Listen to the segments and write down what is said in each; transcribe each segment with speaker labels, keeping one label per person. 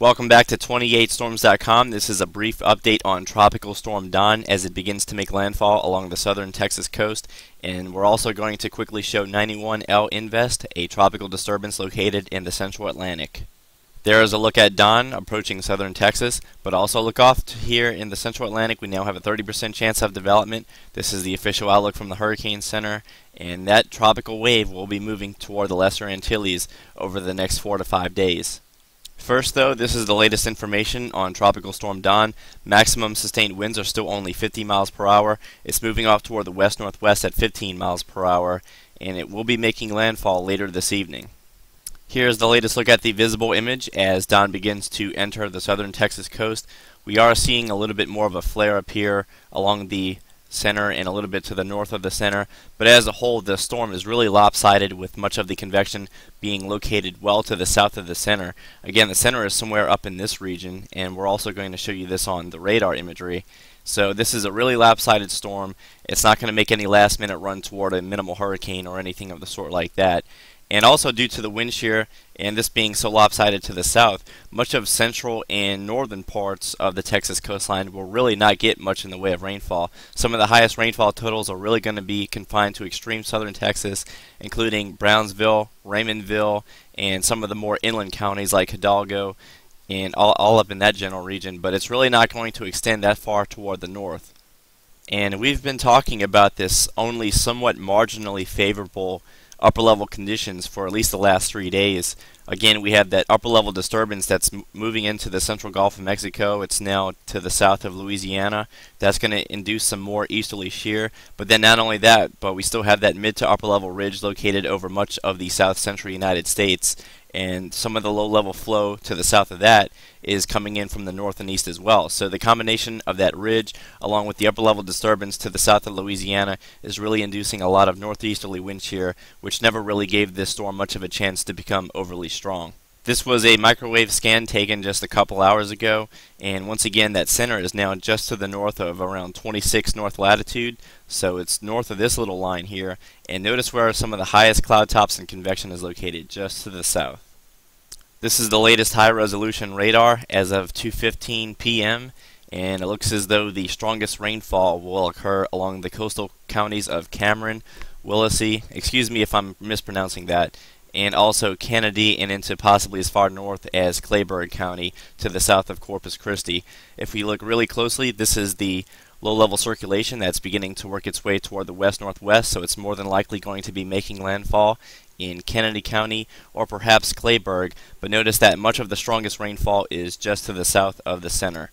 Speaker 1: Welcome back to 28storms.com. This is a brief update on Tropical Storm Don as it begins to make landfall along the southern Texas coast. And we're also going to quickly show 91L Invest, a tropical disturbance located in the central Atlantic. There is a look at Don approaching southern Texas, but also look off here in the central Atlantic. We now have a 30% chance of development. This is the official outlook from the Hurricane Center, and that tropical wave will be moving toward the Lesser Antilles over the next 4 to 5 days. First though, this is the latest information on Tropical Storm Don. Maximum sustained winds are still only 50 miles per hour. It's moving off toward the west-northwest at 15 miles per hour, and it will be making landfall later this evening. Here's the latest look at the visible image as Don begins to enter the southern Texas coast. We are seeing a little bit more of a flare appear along the center and a little bit to the north of the center, but as a whole the storm is really lopsided, with much of the convection being located well to the south of the center. Again, the center is somewhere up in this region, and we're also going to show you this on the radar imagery. So this is a really lopsided storm. It's not going to make any last minute run toward a minimal hurricane or anything of the sort like that. And also due to the wind shear and this being so lopsided to the south, much of central and northern parts of the Texas coastline will really not get much in the way of rainfall. Some of the highest rainfall totals are really going to be confined to extreme southern Texas, including Brownsville, Raymondville, and some of the more inland counties like Hidalgo and all up in that general region, but it's really not going to extend that far toward the north. And we've been talking about this only somewhat marginally favorable upper level conditions for at least the last 3 days. Again, we have that upper level disturbance that's moving into the central Gulf of Mexico. It's now to the south of Louisiana. That's going to induce some more easterly shear. But then not only that, but we still have that mid to upper level ridge located over much of the south central United States. And some of the low level flow to the south of that is coming in from the north and east as well. So the combination of that ridge along with the upper level disturbance to the south of Louisiana is really inducing a lot of northeasterly wind shear, which never really gave this storm much of a chance to become overly strong. This was a microwave scan taken just a couple hours ago, and once again that center is now just to the north of around 26 north latitude, so it's north of this little line here, and notice where some of the highest cloud tops and convection is located, just to the south. This is the latest high resolution radar as of 2:15 p.m. and it looks as though the strongest rainfall will occur along the coastal counties of Cameron, Willacy, excuse me if I'm mispronouncing that, and also Kennedy and into possibly as far north as Clayburgh County to the south of Corpus Christi. If we look really closely, this is the low-level circulation that's beginning to work its way toward the west-northwest, so it's more than likely going to be making landfall in Kennedy County or perhaps Clayburgh, but notice that much of the strongest rainfall is just to the south of the center.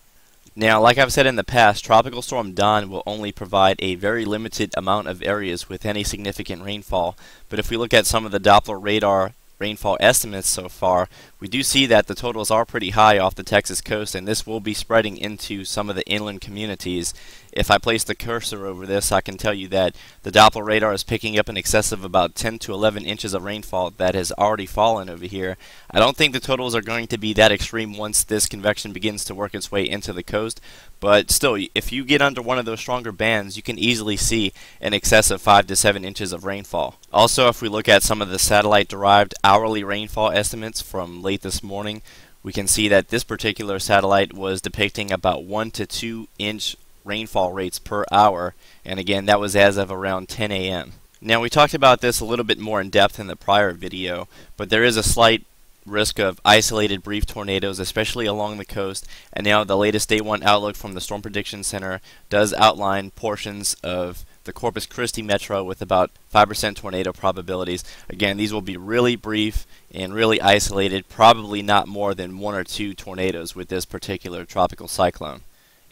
Speaker 1: Now, like I've said in the past, Tropical Storm Don will only provide a very limited amount of areas with any significant rainfall, but if we look at some of the Doppler radar rainfall estimates so far, we do see that the totals are pretty high off the Texas coast, and this will be spreading into some of the inland communities. If I place the cursor over this, I can tell you that the Doppler radar is picking up in excess of about 10 to 11 inches of rainfall that has already fallen over here. I don't think the totals are going to be that extreme once this convection begins to work its way into the coast, but still, if you get under one of those stronger bands, you can easily see in excess of 5 to 7 inches of rainfall. Also, if we look at some of the satellite-derived hourly rainfall estimates from late this morning, we can see that this particular satellite was depicting about 1 to 2 inch rainfall rates per hour, and again that was as of around 10 a.m. Now, we talked about this a little bit more in depth in the prior video, but there is a slight risk of isolated brief tornadoes, especially along the coast, and now the latest day 1 outlook from the Storm Prediction Center does outline portions of the Corpus Christi metro with about 5% tornado probabilities. Again, these will be really brief and really isolated, probably not more than 1 or 2 tornadoes with this particular tropical cyclone.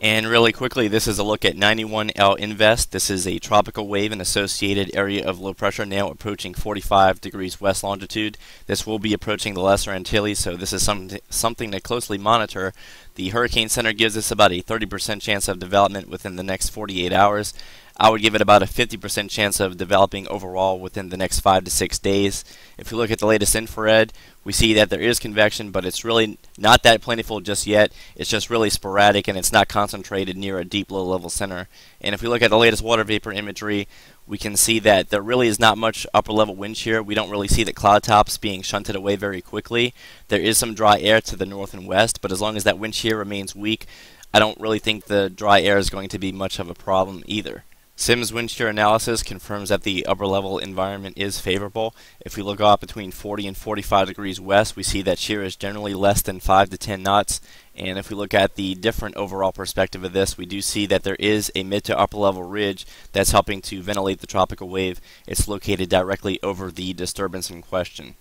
Speaker 1: And really quickly, this is a look at 91L Invest. This is a tropical wave and associated area of low pressure now approaching 45 degrees west longitude. This will be approaching the Lesser Antilles, so this is something to closely monitor. The Hurricane Center gives us about a 30% chance of development within the next 48 hours. I would give it about a 50% chance of developing overall within the next 5 to 6 days. If we look at the latest infrared, we see that there is convection, but it's really not that plentiful just yet. It's just really sporadic, and it's not concentrated near a deep low-level center. And if we look at the latest water vapor imagery, we can see that there really is not much upper-level wind shear. We don't really see the cloud tops being shunted away very quickly. There is some dry air to the north and west, but as long as that wind shear remains weak, I don't really think the dry air is going to be much of a problem either. SIMS wind shear analysis confirms that the upper level environment is favorable. If we look out between 40 and 45 degrees west, we see that shear is generally less than 5 to 10 knots. And if we look at the different overall perspective of this, we do see that there is a mid to upper level ridge that's helping to ventilate the tropical wave. It's located directly over the disturbance in question.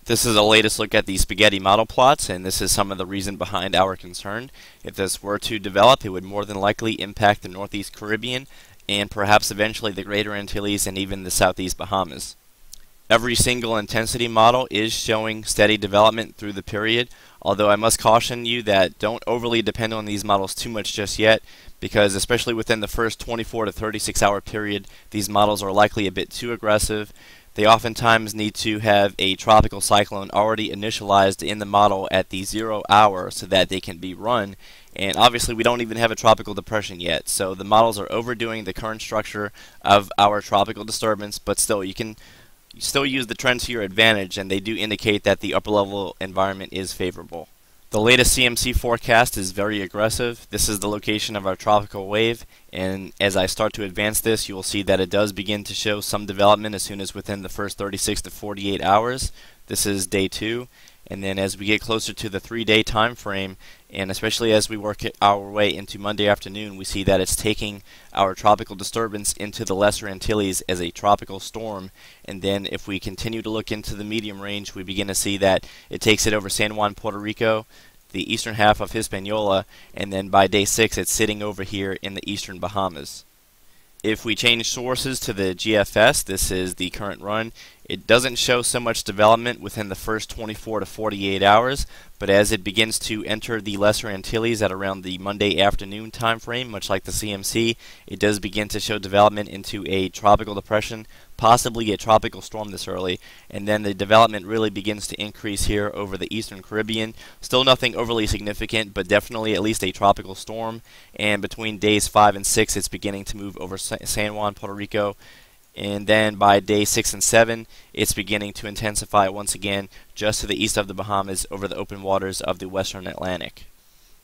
Speaker 1: This is the latest look at the spaghetti model plots, and this is some of the reason behind our concern. If this were to develop, it would more than likely impact the Northeast Caribbean, and perhaps eventually the Greater Antilles and even the Southeast Bahamas. Every single intensity model is showing steady development through the period, although I must caution you that don't overly depend on these models too much just yet, because especially within the first 24 to 36 hour period, these models are likely a bit too aggressive. They oftentimes need to have a tropical cyclone already initialized in the model at the 0 hour so that they can be run. And obviously we don't even have a tropical depression yet, so the models are overdoing the current structure of our tropical disturbance, but still you can still use the trends to your advantage, and they do indicate that the upper level environment is favorable. The latest CMC forecast is very aggressive. This is the location of our tropical wave, and as I start to advance this, you will see that it does begin to show some development as soon as within the first 36 to 48 hours. This is day 2, and then as we get closer to the 3-day time frame, and especially as we work our way into Monday afternoon, we see that it's taking our tropical disturbance into the Lesser Antilles as a tropical storm. And then if we continue to look into the medium range, we begin to see that it takes it over San Juan, Puerto Rico, the eastern half of Hispaniola, and then by day 6 it's sitting over here in the eastern Bahamas. If we change sources to the GFS, this is the current run, it doesn't show so much development within the first 24 to 48 hours, but as it begins to enter the Lesser Antilles at around the Monday afternoon time frame, much like the CMC, it does begin to show development into a tropical depression, possibly a tropical storm this early, and then the development really begins to increase here over the Eastern Caribbean. Still nothing overly significant, but definitely at least a tropical storm, and between days 5 and 6 it's beginning to move over San Juan, Puerto Rico, and then by day 6 and 7 it's beginning to intensify once again just to the east of the Bahamas over the open waters of the Western Atlantic.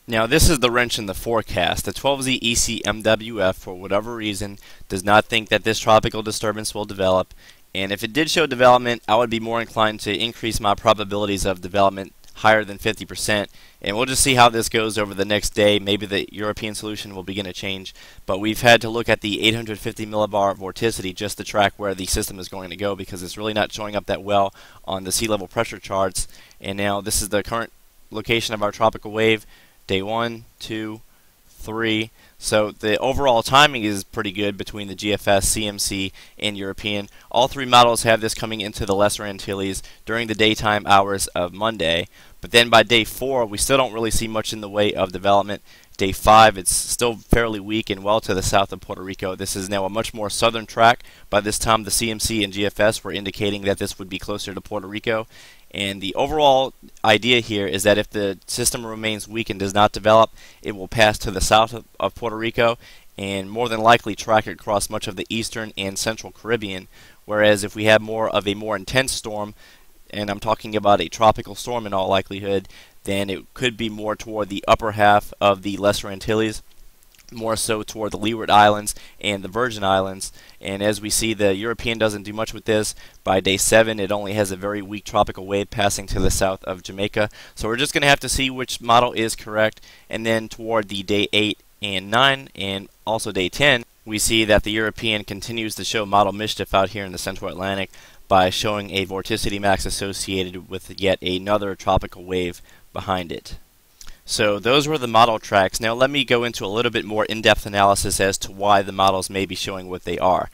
Speaker 1: Now this is the wrench in the forecast. The 12Z ECMWF, for whatever reason, does not think that this tropical disturbance will develop, and if it did show development, I would be more inclined to increase my probabilities of development higher than 50%, and we'll just see how this goes over the next day. Maybe the European solution will begin to change, but we've had to look at the 850 millibar vorticity just to track where the system is going to go, because it's really not showing up that well on the sea level pressure charts. And now this is the current location of our tropical wave, day 1, 2, 3. So the overall timing is pretty good between the GFS, CMC, and European. All three models have this coming into the Lesser Antilles during the daytime hours of Monday. But then by day 4, we still don't really see much in the way of development. Day 5, it's still fairly weak and well to the south of Puerto Rico. This is now a much more southern track. By this time, the CMC and GFS were indicating that this would be closer to Puerto Rico. And the overall idea here is that if the system remains weak and does not develop, it will pass to the south of Puerto Rico and more than likely track across much of the eastern and central Caribbean. Whereas if we have more of a more intense storm, and I'm talking about a tropical storm in all likelihood, then it could be more toward the upper half of the Lesser Antilles, more so toward the Leeward Islands and the Virgin Islands. And as we see, the European doesn't do much with this. By day 7, it only has a very weak tropical wave passing to the south of Jamaica. So we're just going to have to see which model is correct. And then toward the day 8 and 9 and also day 10, we see that the European continues to show model mischief out here in the Central Atlantic by showing a vorticity max associated with yet another tropical wave behind it. So those were the model tracks. Now let me go into a little bit more in-depth analysis as to why the models may be showing what they are.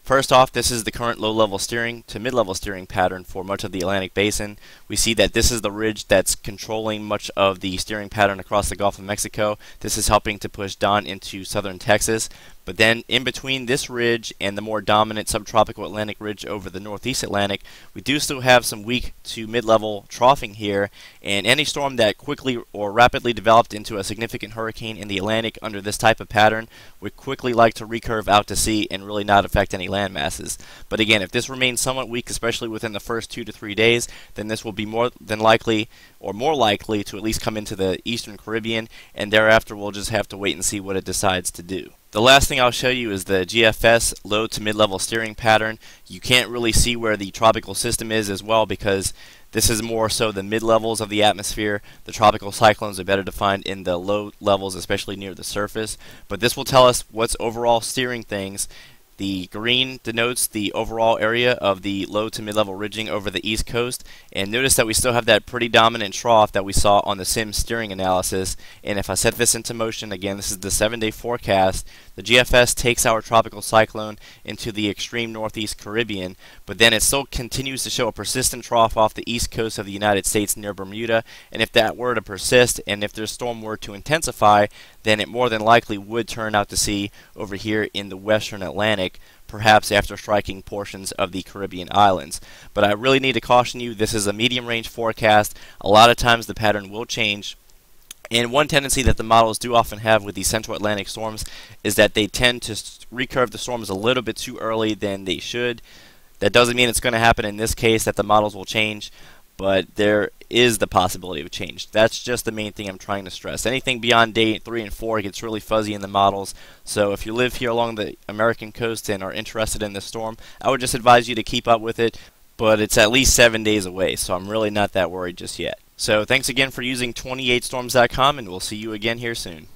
Speaker 1: First off, this is the current low-level steering to mid-level steering pattern for much of the Atlantic Basin. We see that this is the ridge that's controlling much of the steering pattern across the Gulf of Mexico. This is helping to push Don into southern Texas. But then in between this ridge and the more dominant subtropical Atlantic ridge over the northeast Atlantic, we do still have some weak to mid-level troughing here, and any storm that quickly or rapidly developed into a significant hurricane in the Atlantic under this type of pattern would quickly like to recurve out to sea and really not affect any land masses. But again, if this remains somewhat weak, especially within the first 2 to 3 days, then this will be more than likely, or more likely, to at least come into the eastern Caribbean, and thereafter we'll just have to wait and see what it decides to do. The last thing I'll show you is the GFS low to mid-level steering pattern. You can't really see where the tropical system is as well because this is more so the mid-levels of the atmosphere. The tropical cyclones are better defined in the low levels, especially near the surface. But this will tell us what's overall steering things. The green denotes the overall area of the low to mid-level ridging over the east coast, and notice that we still have that pretty dominant trough that we saw on the SIM steering analysis. And if I set this into motion, again, this is the 7-day forecast, the GFS takes our tropical cyclone into the extreme northeast Caribbean, but then it still continues to show a persistent trough off the east coast of the United States near Bermuda, and if that were to persist, and if the storm were to intensify, then it more than likely would turn out to sea over here in the western Atlantic, perhaps after striking portions of the Caribbean islands. But I really need to caution you, this is a medium range forecast. A lot of times the pattern will change. And one tendency that the models do often have with these central Atlantic storms is that they tend to recurve the storms a little bit too early than they should. That doesn't mean it's going to happen in this case that the models will change, but there is the possibility of change. That's just the main thing I'm trying to stress. Anything beyond day 3 and 4 gets really fuzzy in the models, so if you live here along the American coast and are interested in this storm, I would just advise you to keep up with it, but it's at least 7 days away, so I'm really not that worried just yet. So thanks again for using 28storms.com, and we'll see you again here soon.